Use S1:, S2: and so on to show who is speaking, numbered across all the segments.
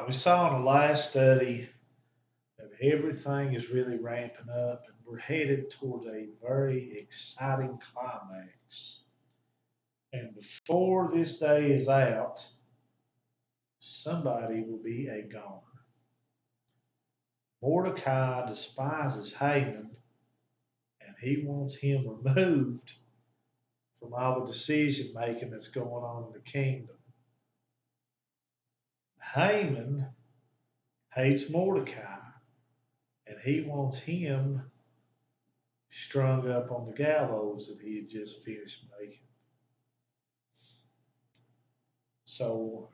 S1: We saw in the last study that everything is really ramping up and we're headed towards a very exciting climax. And before this day is out, somebody will be a goner. Mordecai despises Haman and he wants him removed from all the decision making that's going on in the kingdom. Haman hates Mordecai and he wants him strung up on the gallows that he had just finished making. So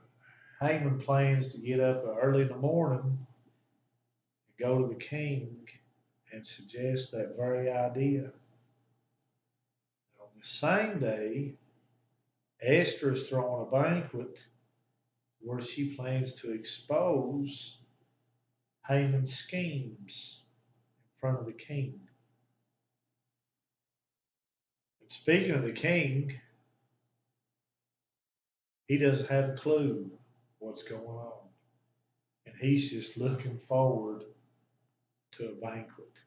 S1: Haman plans to get up early in the morning and go to the king and suggest that very idea. On the same day, Esther is throwing a banquet where she plans to expose Haman's schemes in front of the king. And speaking of the king, he doesn't have a clue what's going on. And he's just looking forward to a banquet.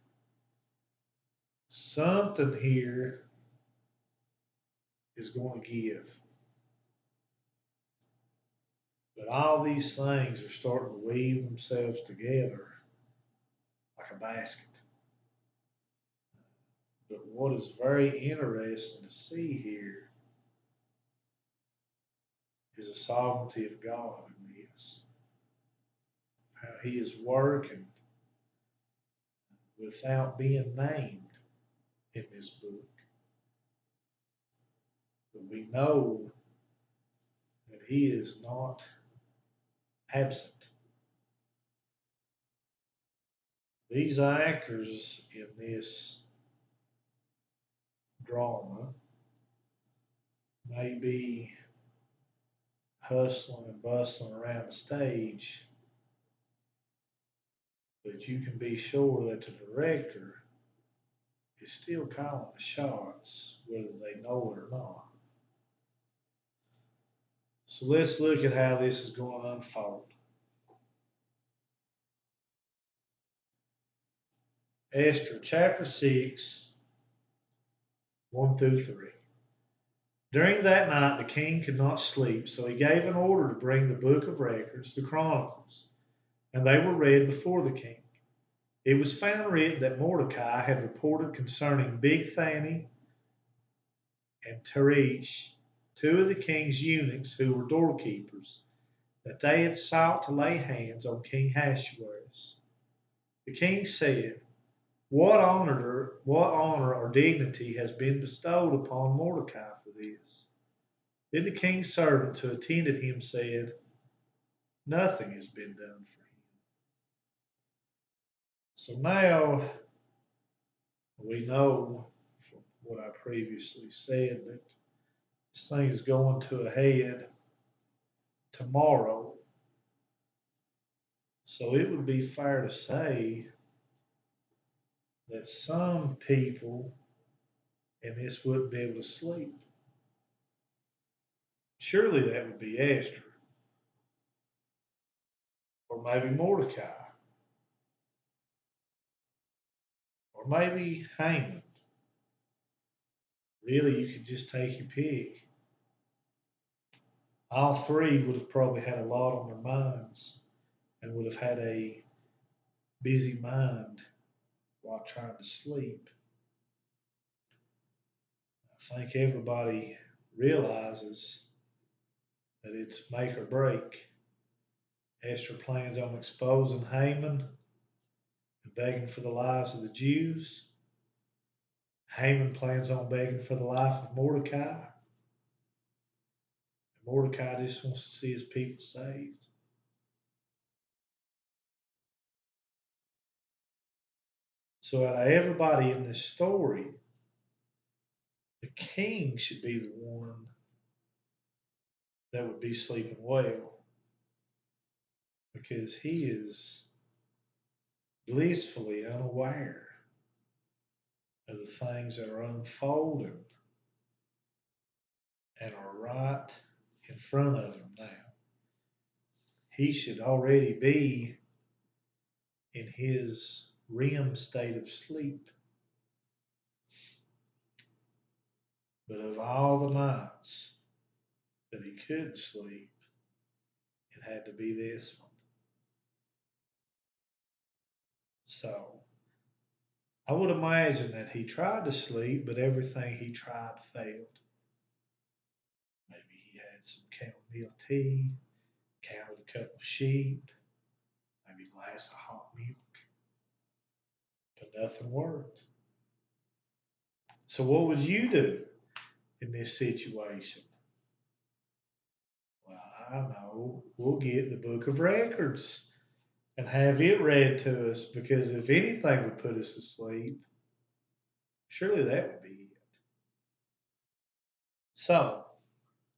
S1: Something here is going to give. But all these things are starting to weave themselves together like a basket. But what is very interesting to see here is the sovereignty of God in this. How He is working without being named in this book. But we know that He is not absent. These actors in this drama may be hustling and bustling around the stage, but you can be sure that the director is still calling the shots, whether they know it or not. So let's look at how this is going to unfold. Esther chapter 6, 1 through 3. During that night, the king could not sleep, so he gave an order to bring the book of records, the Chronicles, and they were read before the king. It was found written that Mordecai had reported concerning Bigthani and Teresh, two of the king's eunuchs who were doorkeepers, that they had sought to lay hands on King Ahasuerus. The king said, what honor or dignity has been bestowed upon Mordecai for this? Then the king's servants who attended him said, nothing has been done for him. So now we know from what I previously said that this thing is going to a head tomorrow. So it would be fair to say that some people in this wouldn't be able to sleep. Surely that would be Esther, or maybe Mordecai, or maybe Haman. Really, you could just take your pick. All three would have probably had a lot on their minds and would have had a busy mind while trying to sleep. I think everybody realizes that it's make or break. Esther plans on exposing Haman and begging for the lives of the Jews. Haman plans on begging for the life of Mordecai. And Mordecai just wants to see his people saved. So out of everybody in this story, the king should be the one that would be sleeping well because he is blissfully unaware of the things that are unfolding and are right in front of him now. he should already be in his REM state of sleep. But of all the nights that he couldn't sleep, it had to be this one. So I would imagine that he tried to sleep, but everything he tried failed. Maybe he had some chamomile tea, counted a couple of sheep, maybe a glass of hot milk, but nothing worked. So what would you do in this situation? Well, I know. We'll get the book of records and have it read to us, because if anything would put us to sleep, surely that would be it. So,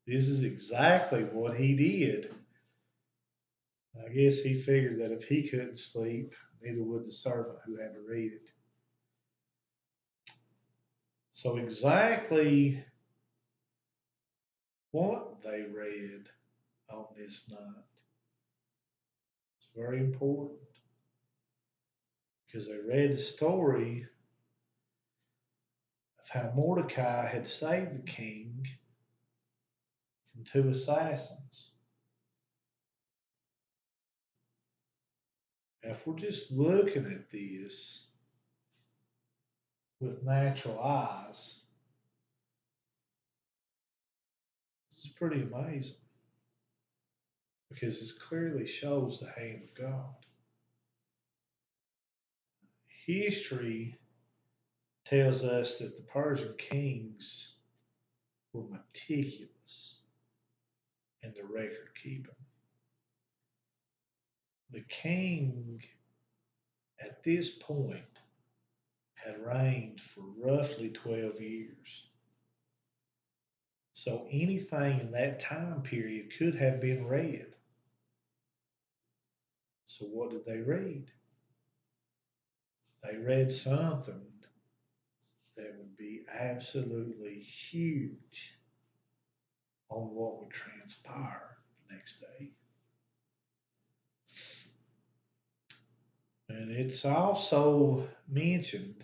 S1: this is exactly what he did. I guess he figured that if he couldn't sleep, neither would the servant who had to read it. So, exactly what they read on this night is very important, because they read the story of how Mordecai had saved the king from two assassins. Now, if we're just looking at this with natural eyes, this is pretty amazing, because this clearly shows the hand of God. History tells us that the Persian kings were meticulous in their record keeping. The king at this point had reigned for roughly 12 years. So anything in that time period could have been read. So what did they read? They read something that would be absolutely huge on what would transpire the next day. And it's also mentioned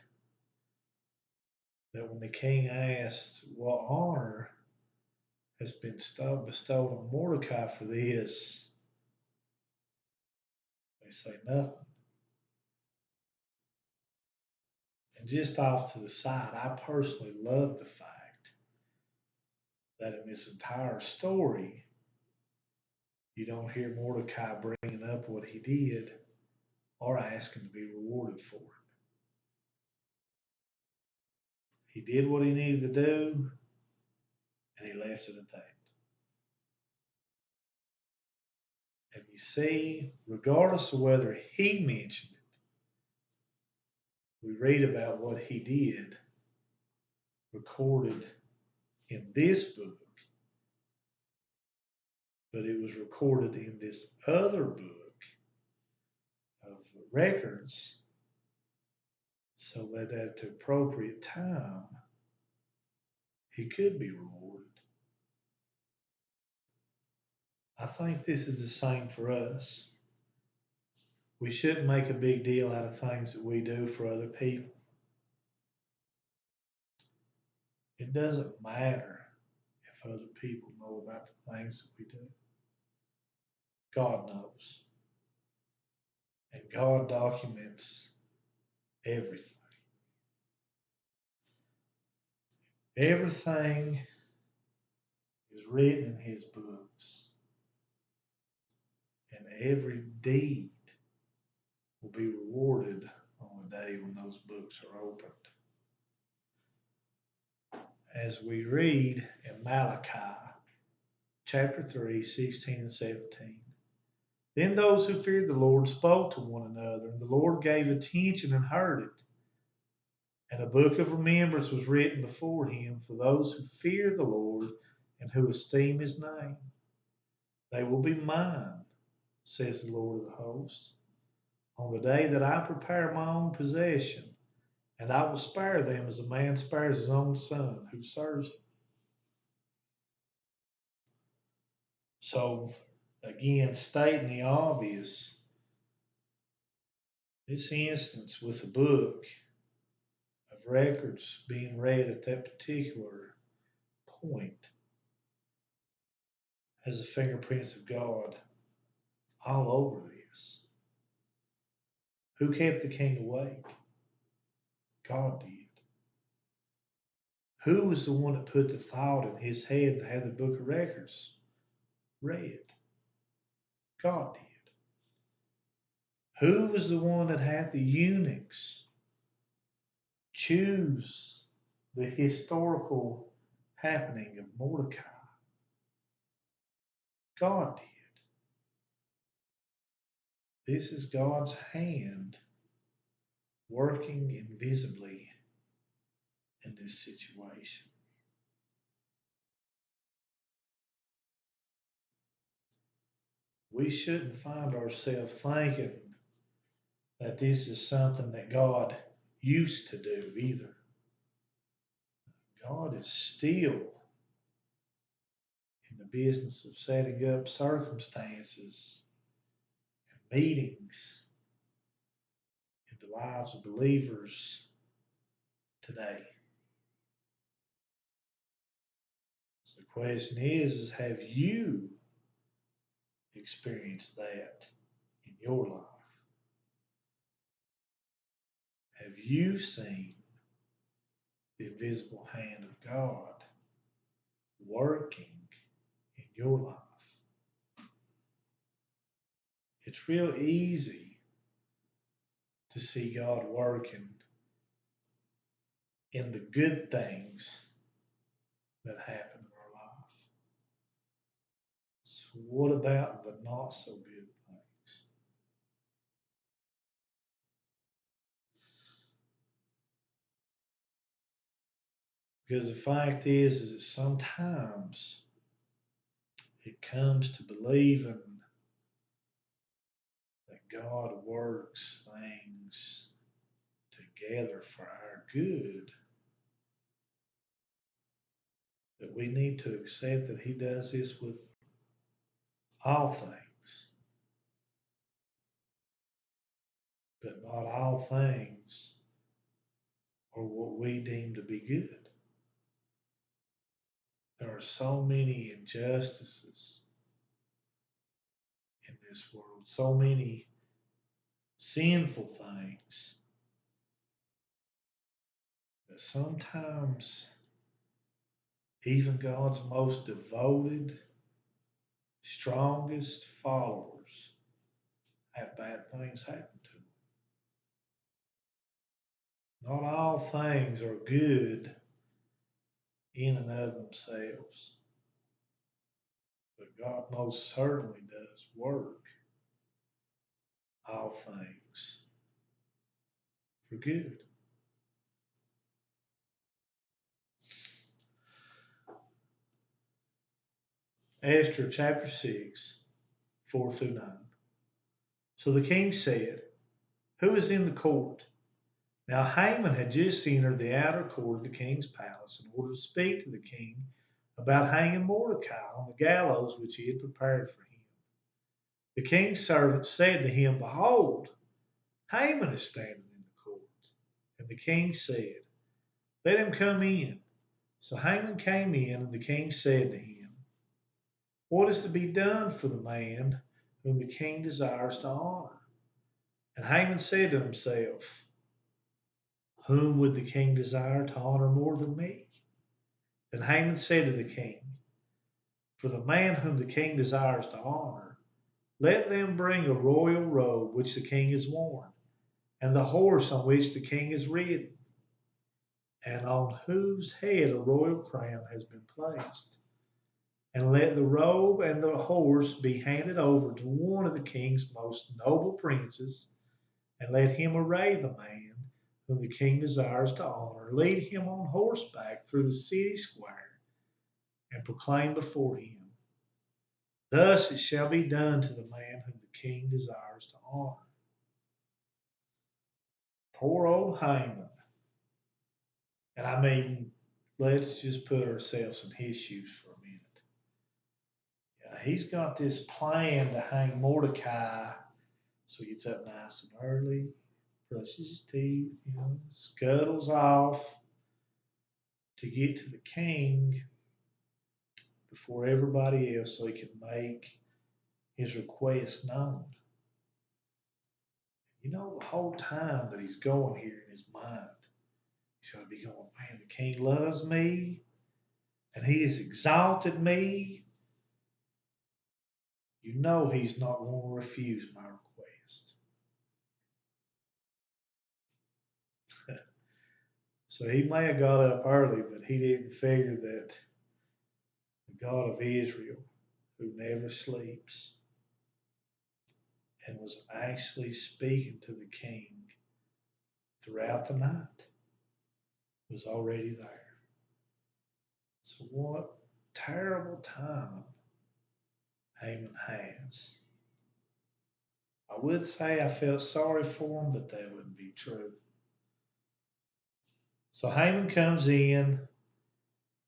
S1: that when the king asked what honor has been bestowed on Mordecai for this, they say nothing. And just off to the side, I personally love the fact that in this entire story, you don't hear Mordecai bringing up what he did or asking to be rewarded for it. He did what he needed to do, and he left it at that. And you see, regardless of whether he mentioned it, we read about what he did recorded in this book, but it was recorded in this other book of records, so that at the appropriate time he could be rewarded. I think this is the same for us. We shouldn't make a big deal out of things that we do for other people. It doesn't matter if other people know about the things that we do. God knows. And God documents everything. Everything is written in his books. And every deed will be rewarded on the day when those books are opened. As we read in Malachi chapter 3, 16 and 17. Then those who feared the Lord spoke to one another, and the Lord gave attention and heard it. And a book of remembrance was written before him for those who fear the Lord and who esteem his name. They will be mine, says the Lord of the hosts, on the day that I prepare my own possession, and I will spare them as a man spares his own son who serves him. So, again, stating the obvious, this instance with the book of records being read at that particular point has the fingerprints of God all over this. Who kept the king awake? God did. Who was the one that put the thought in his head to have the book of records read? God did. Who was the one that had the eunuchs choose the historical happening of Mordecai? God did. This is God's hand working invisibly in this situation. We shouldn't find ourselves thinking that this is something that God used to do either. God is still in the business of setting up circumstances and meetings in the lives of believers today. So the question is have you experienced that in your life? Have you seen the invisible hand of God working in your life? It's real easy to see God working in the good things that happen in our life. So, what about the not so good things? Because the fact is that sometimes it comes to believing that God works things together for our good, that we need to accept that He does this with all things, but not all things are what we deem to be good. There are so many injustices in this world, so many sinful things that sometimes even God's most devoted, strongest followers have bad things happen to them. Not all things are good in and of themselves, but God most certainly does work all things for good. Esther chapter 6, 4 through 9. So the king said, who is in the court? Now Haman had just entered the outer court of the king's palace in order to speak to the king about hanging Mordecai on the gallows which he had prepared for him. The king's servant said to him, behold, Haman is standing in the court. And the king said, let him come in. So Haman came in, and the king said to him, what is to be done for the man whom the king desires to honor? And Haman said to himself, whom would the king desire to honor more than me? Then Haman said to the king, for the man whom the king desires to honor, let them bring a royal robe which the king has worn, and the horse on which the king is ridden, and on whose head a royal crown has been placed. And let the robe and the horse be handed over to one of the king's most noble princes, and let him array the man whom the king desires to honor, lead him on horseback through the city square, and proclaim before him, thus it shall be done to the man whom the king desires to honor. Poor old Haman. And I mean, let's just put ourselves in his shoes for a minute. he's got this plan to hang Mordecai. So he gets up nice and early, brushes his teeth, scuttles off to get to the king before everybody else so he can make his request known. The whole time that he's going here in his mind, he's going to be going, man, the king loves me and he has exalted me. He's not going to refuse my request. So he may have got up early, but he didn't figure that the God of Israel, who never sleeps, and was actually speaking to the king throughout the night, was already there. So what terrible time Haman has. I would say I felt sorry for him, but that wouldn't be true. So Haman comes in,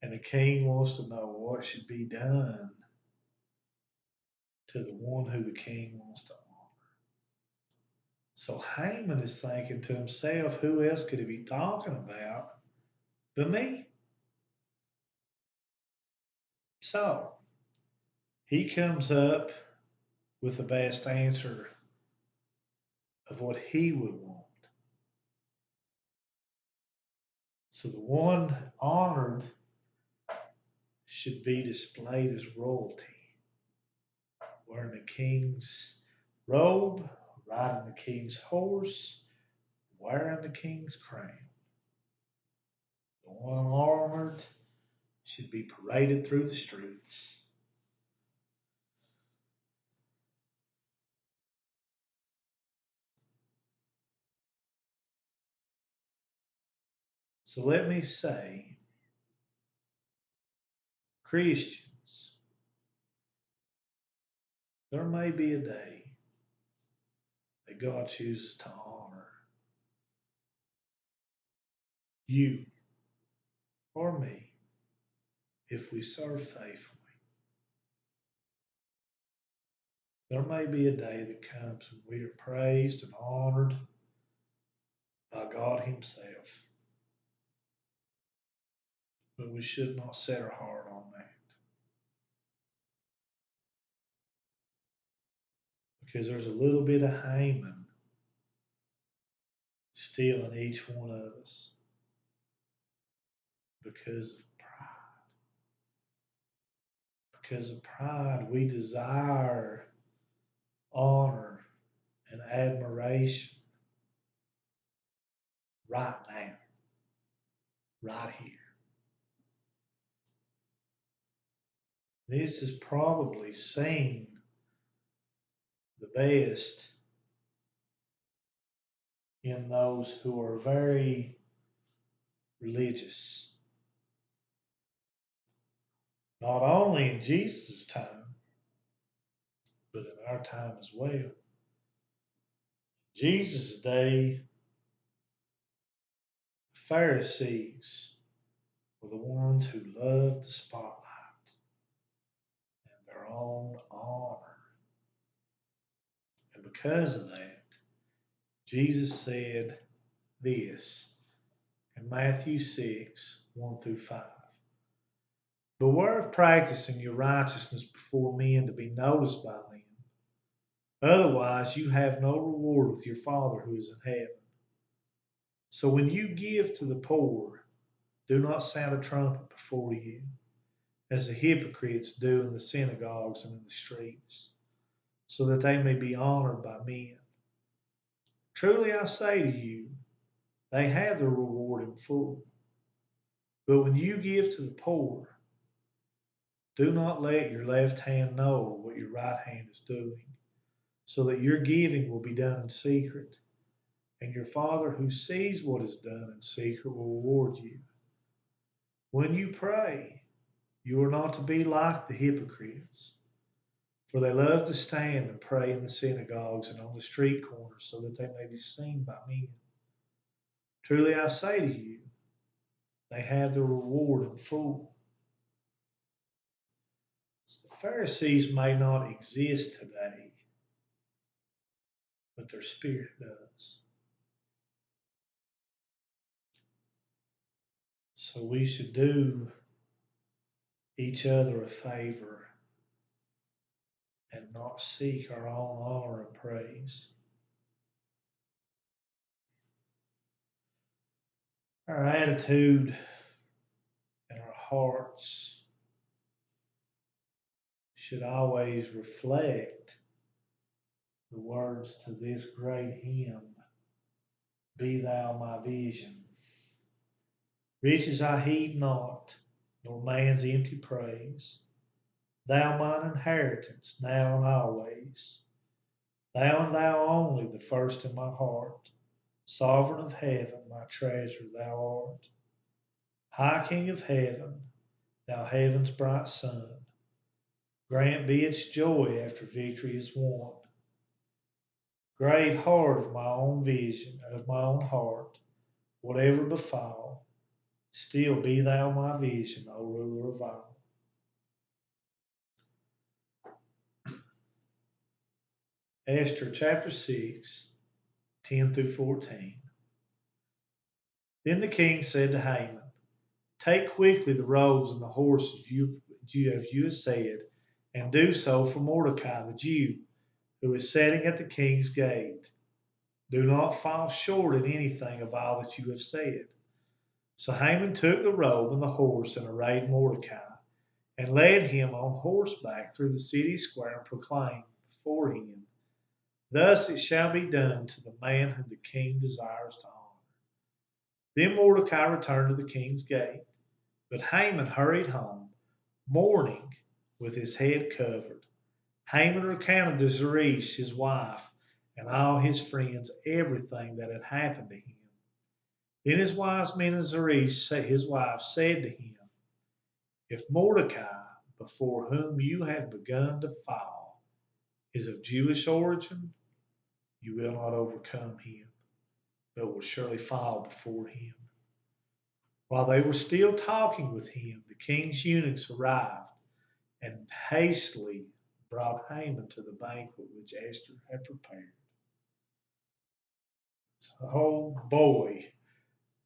S1: and the king wants to know what should be done to the one who the king wants to honor. So Haman is thinking to himself, who else could he be talking about but me? So he comes up with the best answer of what he would want. So the one honored should be displayed as royalty, wearing the king's robe, riding the king's horse, wearing the king's crown. The one honored should be paraded through the streets. So let me say, Christians, there may be a day that God chooses to honor you or me if we serve faithfully. There may be a day that comes when we are praised and honored by God Himself, but we should not set our heart on that because there's a little bit of Haman still in each one of us because of pride. Because of pride, we desire honor and admiration right now, right here. This is probably seen the best in those who are very religious. Not only in Jesus' time, but in our time as well. Jesus' day, the Pharisees were the ones who loved the spotlight and their own honor. And because of that, Jesus said this in Matthew 6, 1 through 5. Beware of practicing your righteousness before men to be noticed by them. Otherwise, you have no reward with your Father who is in heaven. So when you give to the poor, do not sound a trumpet before you, as the hypocrites do in the synagogues and in the streets, so that they may be honored by men. Truly I say to you, they have their reward in full. But when you give to the poor, do not let your left hand know what your right hand is doing, so that your giving will be done in secret, and your Father who sees what is done in secret will reward you. When you pray, you are not to be like the hypocrites, for they love to stand and pray in the synagogues and on the street corners so that they may be seen by men. Truly I say to you, they have their reward in full. The Pharisees may not exist today, but their spirit does. So we should do each other a favor and not seek our own honor and praise. Our attitude and our hearts should always reflect the words to this great hymn, Be Thou My Vision. Riches I heed not, nor man's empty praise. Thou mine inheritance, now and always. Thou and thou only, the first in my heart. Sovereign of heaven, my treasure thou art. High King of heaven, thou heaven's bright sun. Grant be its joy after victory is won. Great heart of my own vision, of my own heart, whatever befall, still be thou my vision, O ruler of all. Esther chapter 6, 10 through 14. Then the king said to Haman, Take quickly the robes and the horses as you have said, and do so for Mordecai the Jew, who is sitting at the king's gate. Do not fall short in anything of all that you have said. So Haman took the robe and the horse and arrayed Mordecai, and led him on horseback through the city square and proclaimed before him, Thus it shall be done to the man whom the king desires to honor. Then Mordecai returned to the king's gate, but Haman hurried home, mourning, with his head covered. Haman recounted to Zeresh, his wife, and all his friends everything that had happened to him. Then his wise men and Zeresh, his wife, said to him, If Mordecai, before whom you have begun to fall, is of Jewish origin, you will not overcome him, but will surely fall before him. While they were still talking with him, the king's eunuchs arrived and hastily brought Haman to the banquet which Esther had prepared. So, oh boy,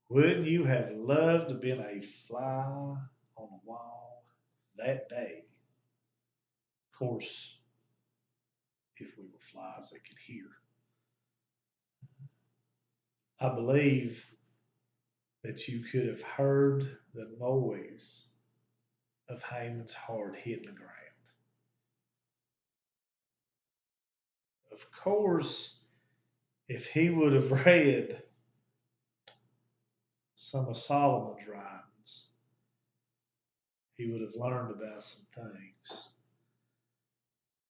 S1: wouldn't you have loved to have been a fly on the wall that day? Of course, if we were flies, they could hear. I believe that you could have heard the noise of Haman's heart hitting the ground. Of course, if he would have read some of Solomon's writings, he would have learned about some things.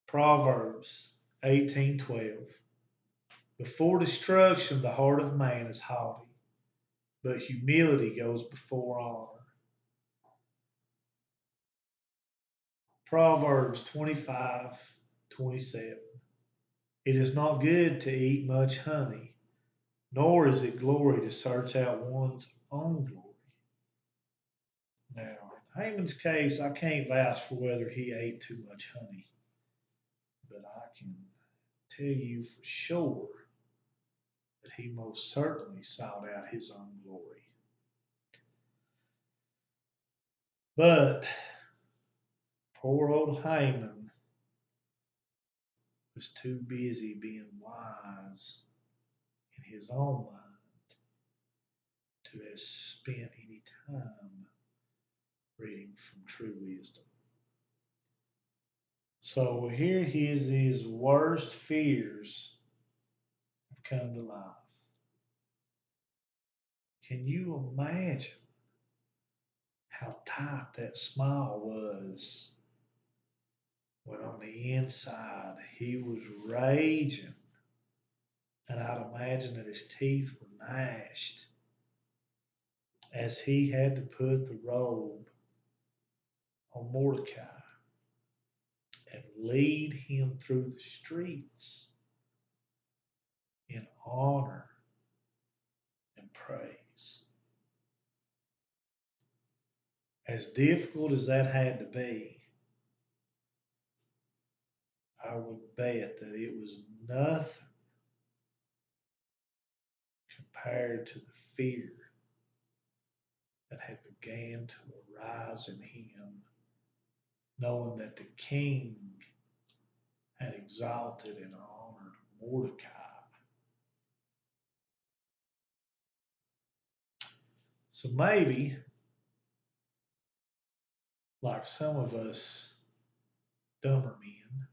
S1: Proverbs 18:12. Before destruction, the heart of man is haughty, but humility goes before honor. Proverbs 25:27. It is not good to eat much honey, nor is it glory to search out one's own glory. Now, in Haman's case, I can't vouch for whether he ate too much honey, but I can tell you for sure that he most certainly sought out his own glory. But poor old Haman was too busy being wise in his own mind to have spent any time reading from true wisdom. So here his worst fears have come to life. Can you imagine how tight that smile was when on the inside he was raging? And I'd imagine that his teeth were gnashed as he had to put the robe on Mordecai and lead him through the streets in honor and praise. As difficult as that had to be, I would bet that it was nothing compared to the fear that had began to arise in him, knowing that the king had exalted and honored Mordecai. So maybe, like some of us dumber men,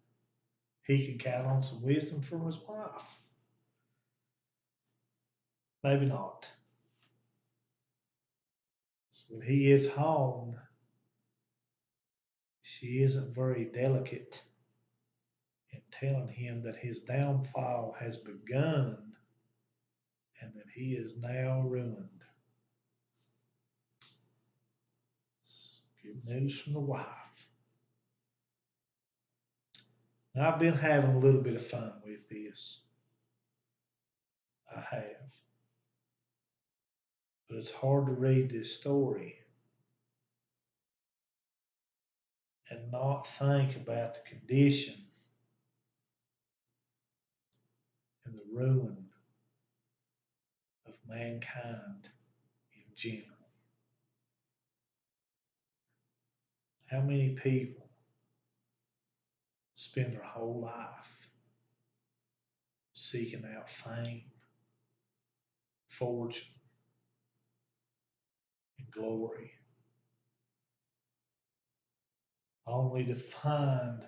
S1: he could count on some wisdom from his wife. Maybe not. So when he gets home, she isn't very delicate in telling him that his downfall has begun and that he is now ruined. Good news from the wife. Now, I've been having a little bit of fun with this. I have. But it's hard to read this story and not think about the condition and the ruin of mankind in general. How many people spend their whole life seeking out fame, fortune, and glory, only to find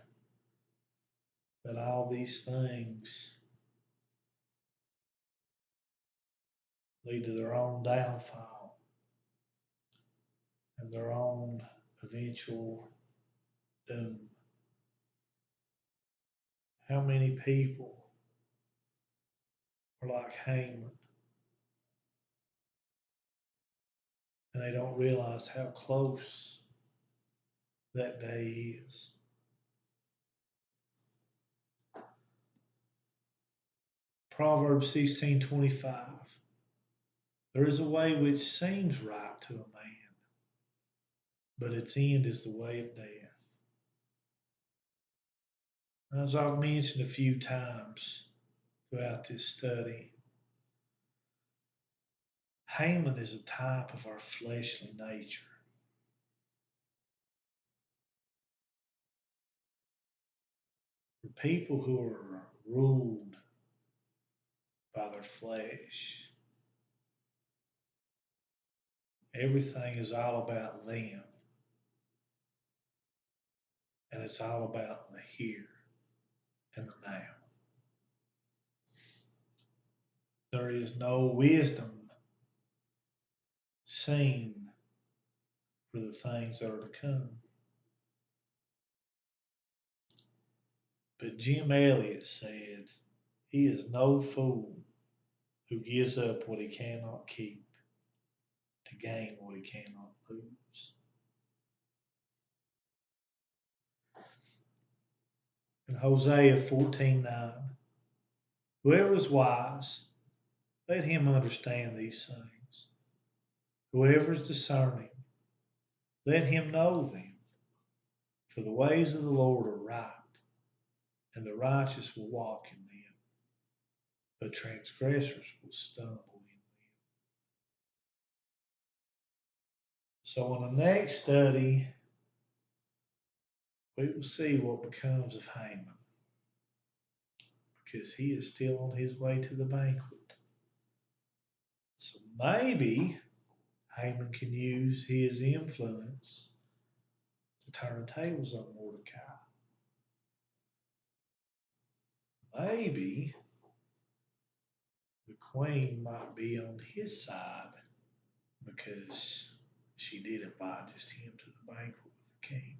S1: that all these things lead to their own downfall and their own eventual doom? How many people are like Haman and they don't realize how close that day is? Proverbs 16:25. There is a way which seems right to a man, but its end is the way of death. As I've mentioned a few times throughout this study, Haman is a type of our fleshly nature. For people who are ruled by their flesh, everything is all about them, and it's all about the here and the now. There is no wisdom seen for the things that are to come. But Jim Elliot said, he is no fool who gives up what he cannot keep to gain what he cannot lose. In Hosea 14:9, whoever is wise, let him understand these things. Whoever is discerning, let him know them. For the ways of the Lord are right, and the righteous will walk in them, but transgressors will stumble in them. So in the next study, we will see what becomes of Haman, because he is still on his way to the banquet. So maybe Haman can use his influence to turn the tables on Mordecai. Maybe the queen might be on his side because she did invite just him to the banquet with the king.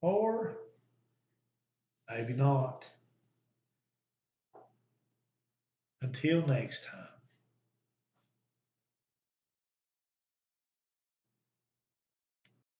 S1: Or maybe not. Until next time.